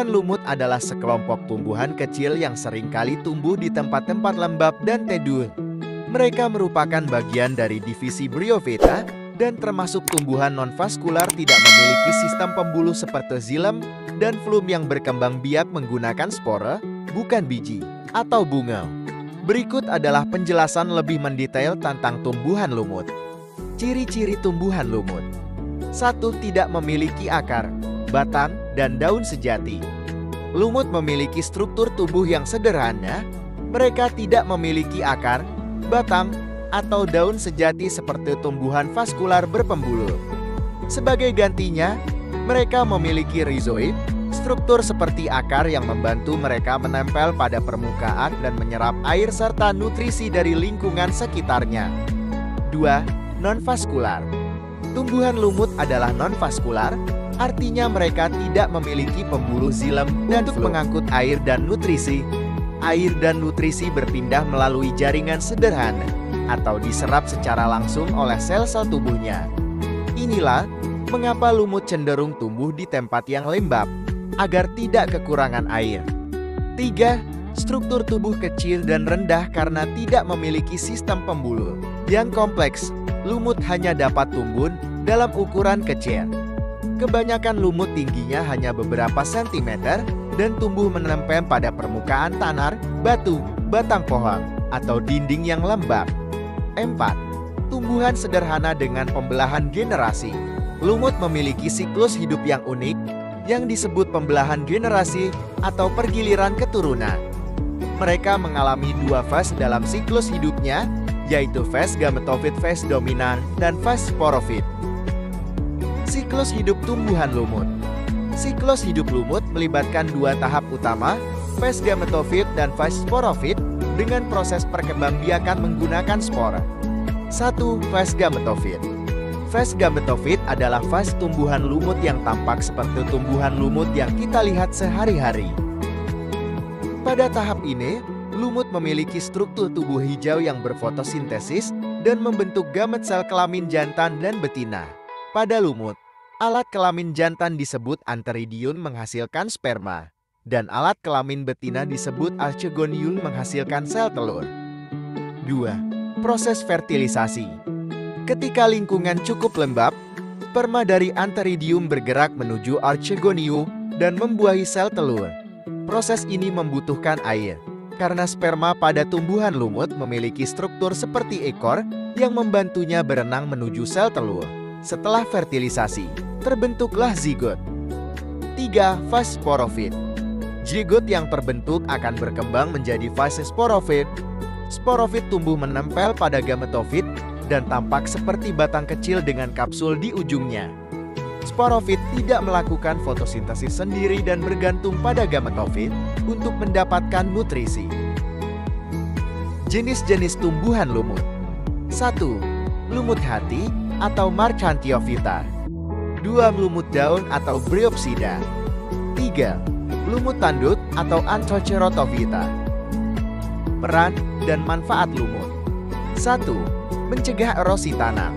Tumbuhan lumut adalah sekelompok tumbuhan kecil yang seringkali tumbuh di tempat-tempat lembab dan teduh. Mereka merupakan bagian dari divisi Bryophyta dan termasuk tumbuhan non-vaskular tidak memiliki sistem pembuluh seperti xilem dan phloem yang berkembang biak menggunakan spora, bukan biji, atau bunga. Berikut adalah penjelasan lebih mendetail tentang tumbuhan lumut. Ciri-ciri tumbuhan lumut. 1. Tidak memiliki akar, batang, dan daun sejati. Lumut memiliki struktur tubuh yang sederhana. Mereka tidak memiliki akar, batang, atau daun sejati seperti tumbuhan vaskular berpembuluh. Sebagai gantinya, mereka memiliki rhizoid, struktur seperti akar yang membantu mereka menempel pada permukaan dan menyerap air serta nutrisi dari lingkungan sekitarnya. 2. Non-vaskular. Tumbuhan lumut adalah non-vaskular, artinya mereka tidak memiliki pembuluh xilem untuk mengangkut air dan nutrisi. Air dan nutrisi berpindah melalui jaringan sederhana atau diserap secara langsung oleh sel-sel tubuhnya. Inilah mengapa lumut cenderung tumbuh di tempat yang lembab, agar tidak kekurangan air. 3. Struktur tubuh kecil dan rendah karena tidak memiliki sistem pembuluh yang kompleks. Lumut hanya dapat tumbuh dalam ukuran kecil. Kebanyakan lumut tingginya hanya beberapa sentimeter dan tumbuh menempel pada permukaan tanah, batu, batang pohon, atau dinding yang lembab. 4. Tumbuhan sederhana dengan pembelahan generasi. Lumut memiliki siklus hidup yang unik yang disebut pembelahan generasi atau pergiliran keturunan. Mereka mengalami 2 fase dalam siklus hidupnya, yaitu fase gametofit fase dominan dan fase sporofit. Siklus hidup tumbuhan lumut. Siklus hidup lumut melibatkan 2 tahap utama, fase gametofit dan fase sporofit, dengan proses perkembangbiakan menggunakan spora. 1. Fase gametofit. Fase gametofit adalah fase tumbuhan lumut yang tampak seperti tumbuhan lumut yang kita lihat sehari-hari. Pada tahap ini, lumut memiliki struktur tubuh hijau yang berfotosintesis dan membentuk gamet sel kelamin jantan dan betina. Pada lumut, alat kelamin jantan disebut antheridion menghasilkan sperma, dan alat kelamin betina disebut archegonium menghasilkan sel telur. 2. Proses fertilisasi. Ketika lingkungan cukup lembab, sperma dari antheridium bergerak menuju archegonium dan membuahi sel telur. Proses ini membutuhkan air, karena sperma pada tumbuhan lumut memiliki struktur seperti ekor yang membantunya berenang menuju sel telur. Setelah fertilisasi, terbentuklah zigot. 3. Fase sporofit. Zigot yang terbentuk akan berkembang menjadi fase sporofit. Sporofit tumbuh menempel pada gametofit dan tampak seperti batang kecil dengan kapsul di ujungnya. Sporofit tidak melakukan fotosintesis sendiri dan bergantung pada gametofit untuk mendapatkan nutrisi. Jenis-jenis tumbuhan lumut. 1. Lumut hati atau Marchantiophyta. 2. Lumut daun atau Bryopsida. 3. Lumut tanduk atau Anthocerotophyta. Peran dan manfaat lumut. 1. Mencegah erosi tanah.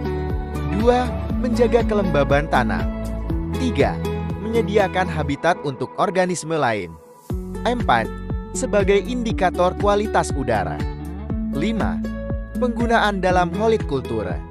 2. Menjaga kelembaban tanah. 3. Menyediakan habitat untuk organisme lain. 4. Sebagai indikator kualitas udara. 5. Penggunaan dalam hortikultura.